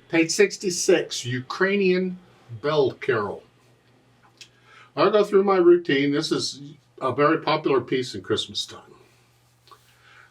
Page 66, Ukrainian Bell Carol. I'll go through my routine. This is a very popular piece in Christmas time.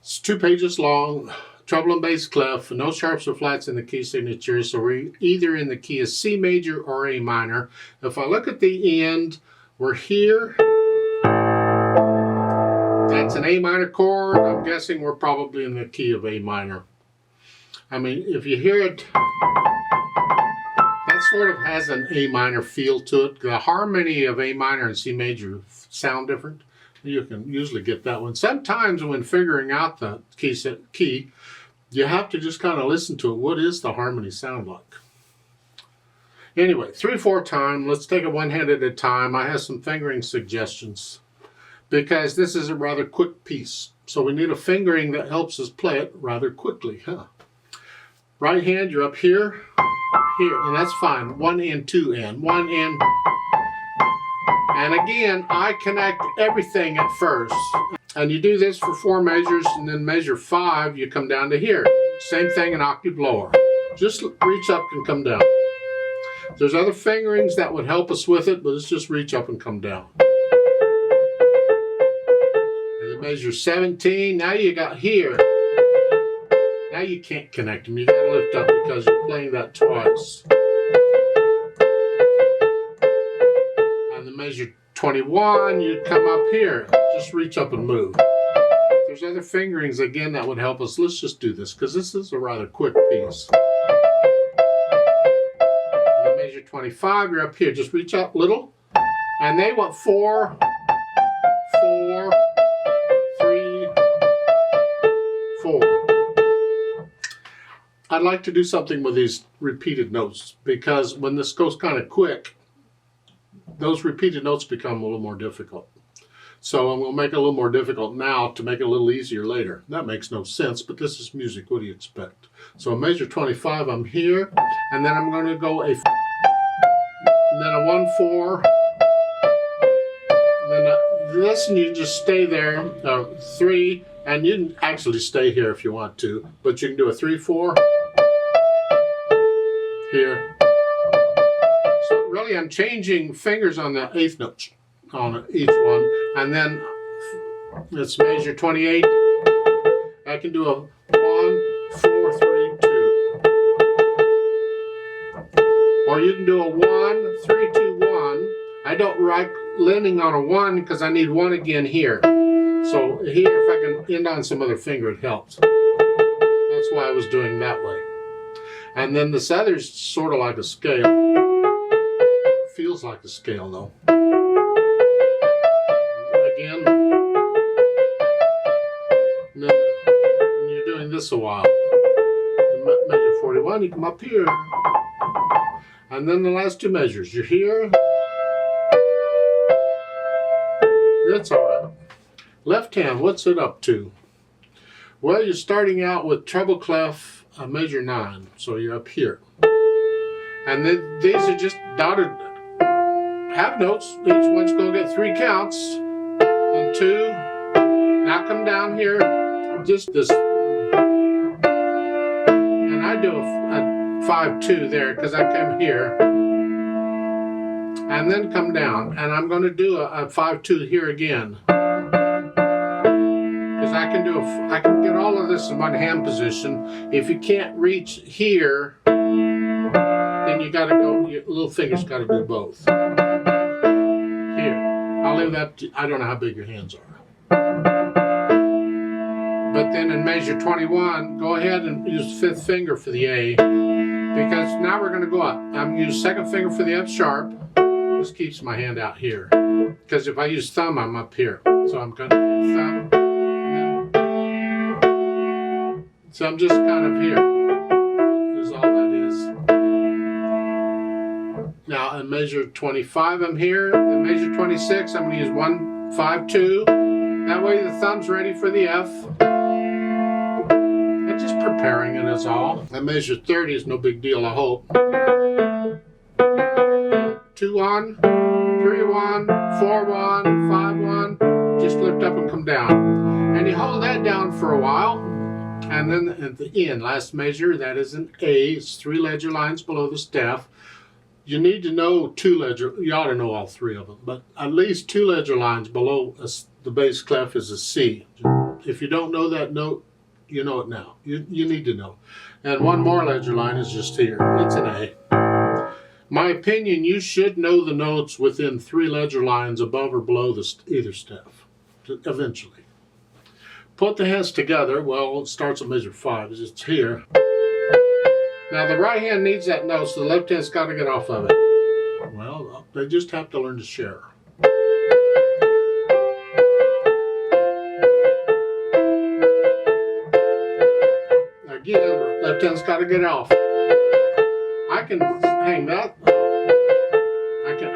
It's 2 pages long, treble and bass clef, no sharps or flats in the key signature, so we're either in the key of C major or A minor. If I look at the end, we're here. That's an A minor chord. I'm guessing we're probably in the key of A minor. I mean, if you hear it, that sort of has an A minor feel to it. The harmony of A minor and C major sound different. You can usually get that one. Sometimes when figuring out the key, you have to just kind of listen to it. What does the harmony sound like? Anyway, 3/4 time. Let's take it one hand at a time. I have some fingering suggestions because this is a rather quick piece. So we need a fingering that helps us play it rather quickly. Right hand, you're up here, here, and that's fine. 1 and 2 and 1 and. And again, I connect everything at first. And you do this for 4 measures, and then measure 5, you come down to here. Same thing, an octave lower. Just reach up and come down. There's other fingerings that would help us with it, but let's just reach up and come down. And then measure 17, now you got here. Now you can't connect them, you gotta lift up because you're playing that twice. And then measure 21, you come up here. Just reach up and move. There's other fingerings again that would help us. Let's just do this because this is a rather quick piece. And then measure 25, you're up here. Just reach up a little. And they want 4, 4, 3, 4. I'd like to do something with these repeated notes because when this goes kind of quick, those repeated notes become a little more difficult. So I'm going to make it a little more difficult now to make it a little easier later. That makes no sense, but this is music. What do you expect? So measure 25, I'm here, and then I'm going to go and then a 1, 4, and then this, and you just stay there, 3, and you can actually stay here if you want to, but you can do a 3, 4, here. So really I'm changing fingers on the 8th note on each one, and then let's measure 28. I can do a 1, 4, 3, 2. Or you can do a 1, 3, 2, 1. I don't like landing on a 1 because I need 1 again here. So here, if I can end on some other finger, it helps. That's why I was doing that way. And then this other's sort of like a scale. Feels like a scale though. Again. And then you're doing this a while. Measure 41, you come up here. And then the last 2 measures. You're here. That's all right. Left hand, what's it up to? Well, you're starting out with treble clef, measure 9, so you're up here. And then these are just dotted half notes. Each one's going to get 3 counts. And 2. Now come down here, just this. And I do a 5-2 there because I come here. And then come down. And I'm going to do a 5-2 here again. Because I can get all of this in one hand position. If you can't reach here, then you gotta go, your little fingers gotta do both. Here, I'll leave that to, I don't know how big your hands are. But then in measure 21, go ahead and use 5th finger for the A. Because now we're gonna go up. I'm gonna use 2nd finger for the F sharp. This keeps my hand out here. Because if I use thumb, I'm up here. So I'm gonna thumb. So I'm just kind of here, is all that is. Now in measure 25 I'm here, in measure 26 I'm going to use 1, 5, 2. That way the thumb's ready for the F. And just preparing it is all. And measure 30 is no big deal, I hope. 2, 1, 3, 1, 4, 1, 5, 1. Just lift up and come down. And you hold that down for a while. And then at the end, last measure, that is an A. It's 3 ledger lines below the staff. You need to know 2 ledger, you ought to know all 3 of them, but at least 2 ledger lines below the bass clef is a C. If you don't know that note, you know it now. You need to know. And 1 more ledger line is just here. It's an A. My opinion, you should know the notes within 3 ledger lines above or below either staff, eventually. Put the hands together. Well, it starts at measure 5. It's here. Now the right hand needs that note, so the left hand's got to get off of it. Well, they just have to learn to share. Again, left hand's got to get off. I can hang that.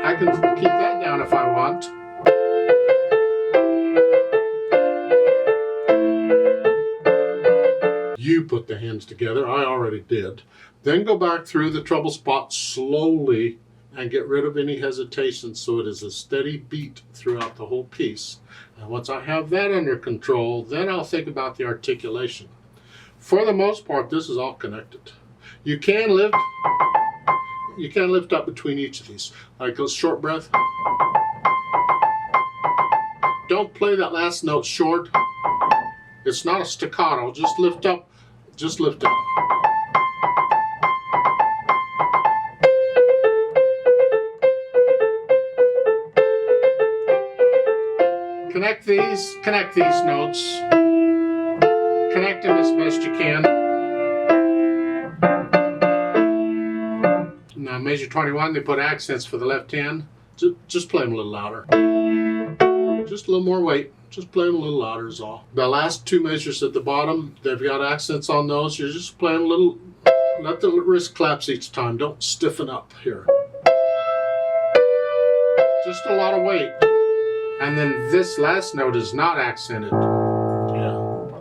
I can keep that down if I want. You put the hands together. I already did. Then go back through the treble spot slowly and get rid of any hesitation so it is a steady beat throughout the whole piece. And once I have that under control, then I'll think about the articulation. For the most part, this is all connected. You can lift up between each of these. Like a short breath. Don't play that last note short. It's not a staccato. Just lift up. Just lift up. Connect these notes. Connect them as best you can. Now measure 21, they put accents for the left hand. Just play them a little louder. Just a little more weight. Just play them a little louder is all. The last 2 measures at the bottom, they've got accents on those. You're just playing a little, let the wrist collapse each time. Don't stiffen up here. Just a lot of weight. And then this last note is not accented. Yeah.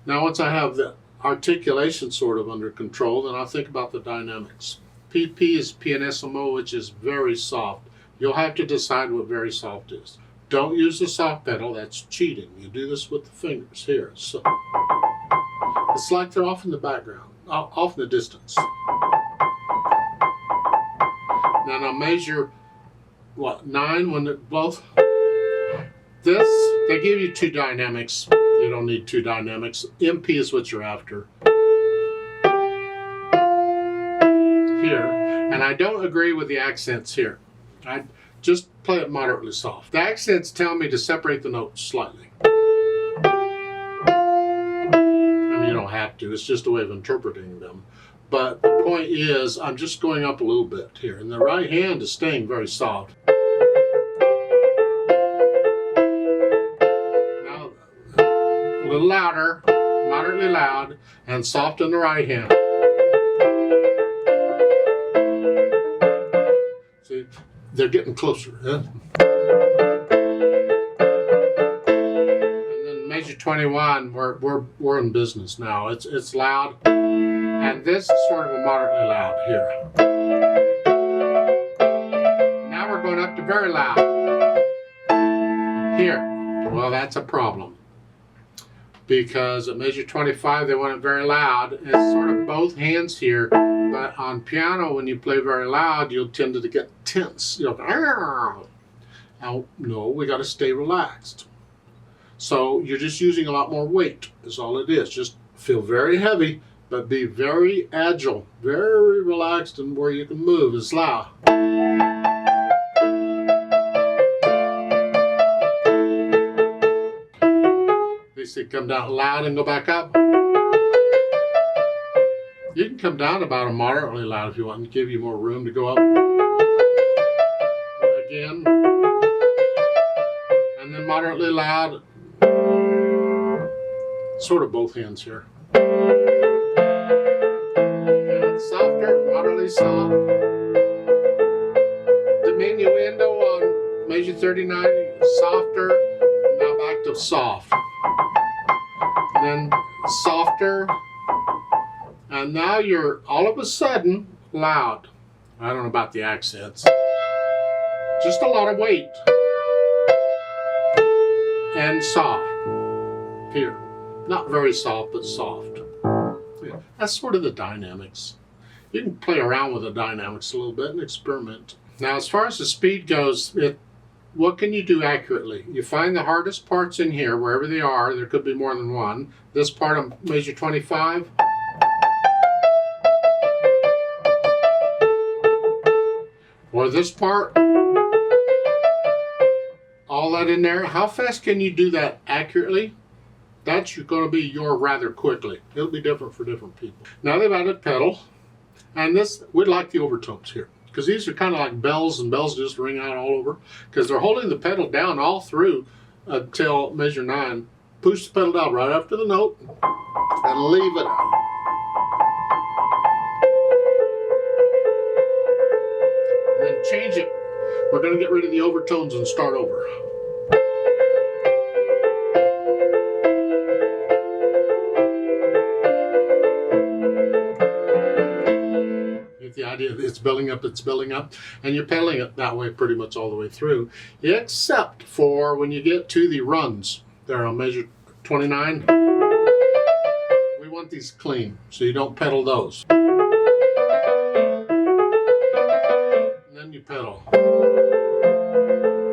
Now once I have the articulation sort of under control, then I'll think about the dynamics. PP is pianissimo, which is very soft. You'll have to decide what very soft is. Don't use the soft pedal, that's cheating. You do this with the fingers here. So it's like they're off in the background, off in the distance. Now measure, what, 9 when they're both? This, they give you 2 dynamics. You don't need 2 dynamics. MP is what you're after. Here, and I don't agree with the accents here. I just play it moderately soft. The accents tell me to separate the notes slightly. I mean, you don't have to. It's just a way of interpreting them. But the point is, I'm just going up a little bit here. And the right hand is staying very soft. Now, a little louder, moderately loud, and soft in the right hand. See? They're getting closer. Huh? And then measure 21, we're in business now. It's loud, and this is sort of a moderately loud here. Now we're going up to very loud. Here, well, that's a problem because at measure 25 they want it very loud. It's sort of both hands here. But on piano, when you play very loud, you'll tend to get tense. You'll go, argh. Now, no, we got to stay relaxed. So you're just using a lot more weight, is all it is. Just feel very heavy, but be very agile, very relaxed, and where you can move is loud. You see, come down loud and go back up. You can come down about a moderately loud if you want, and give you more room to go up. Again. And then moderately loud. Sort of both hands here. And softer, moderately soft. Diminuendo on measure 39, softer. Now back to soft. And then softer. And now you're all of a sudden loud. I don't know about the accents. Just a lot of weight. And soft. Here. Not very soft, but soft. Yeah, that's sort of the dynamics. You can play around with the dynamics a little bit and experiment. Now, as far as the speed goes, what can you do accurately? You find the hardest parts in here, wherever they are. There could be more than one. This part on measure 25. Or this part. All that in there. How fast can you do that accurately? That's going to be your rather quickly. It'll be different for different people. Now they've added pedal. And this, we like the overtones here. Because these are kind of like bells, and bells just ring out all over. Because they're holding the pedal down all through until measure 9. Push the pedal down right after the note and leave it out. And then change it. We're going to get rid of the overtones and start over. The idea that it's building up, and you're pedaling it that way pretty much all the way through, except for when you get to the runs there on measure 29. We want these clean, so you don't pedal those. And then you pedal.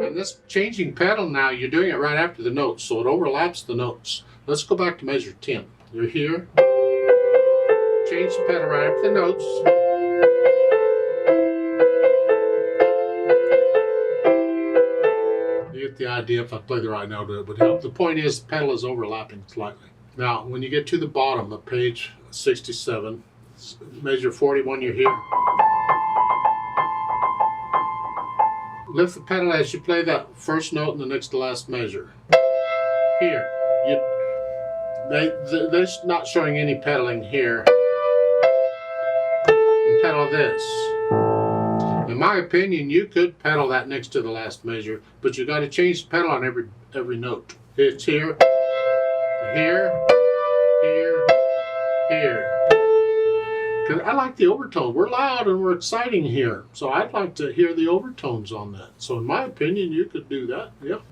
And this changing pedal now, you're doing it right after the notes, so it overlaps the notes. Let's go back to measure 10. You're here. Change the pedal right after the notes. The idea, if I play the right note, it would help. The point is, the pedal is overlapping slightly. Now, when you get to the bottom of page 67, measure 41, you're here. Lift the pedal as you play that first note in the next to last measure. Here, they're not showing any pedaling here. And pedal this. In my opinion, you could pedal that next to the last measure, but you got to change the pedal on every note. It's here, here, here, here. Because I like the overtone. We're loud and we're exciting here, so I'd like to hear the overtones on that. So in my opinion, you could do that. Yep.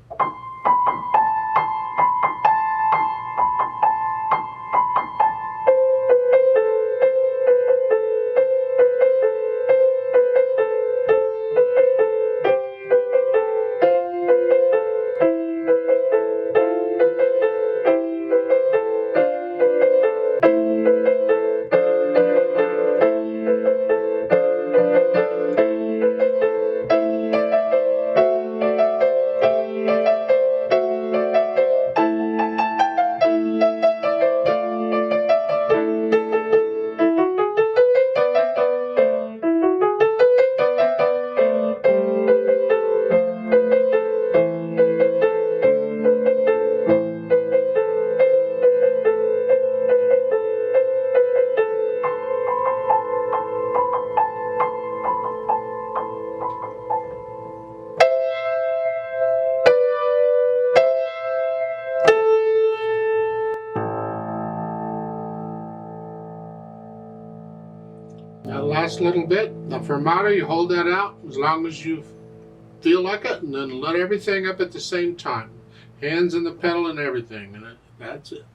That last little bit, the fermato, you hold that out as long as you feel like it, and then let everything up at the same time. Hands in the pedal and everything, and that's it.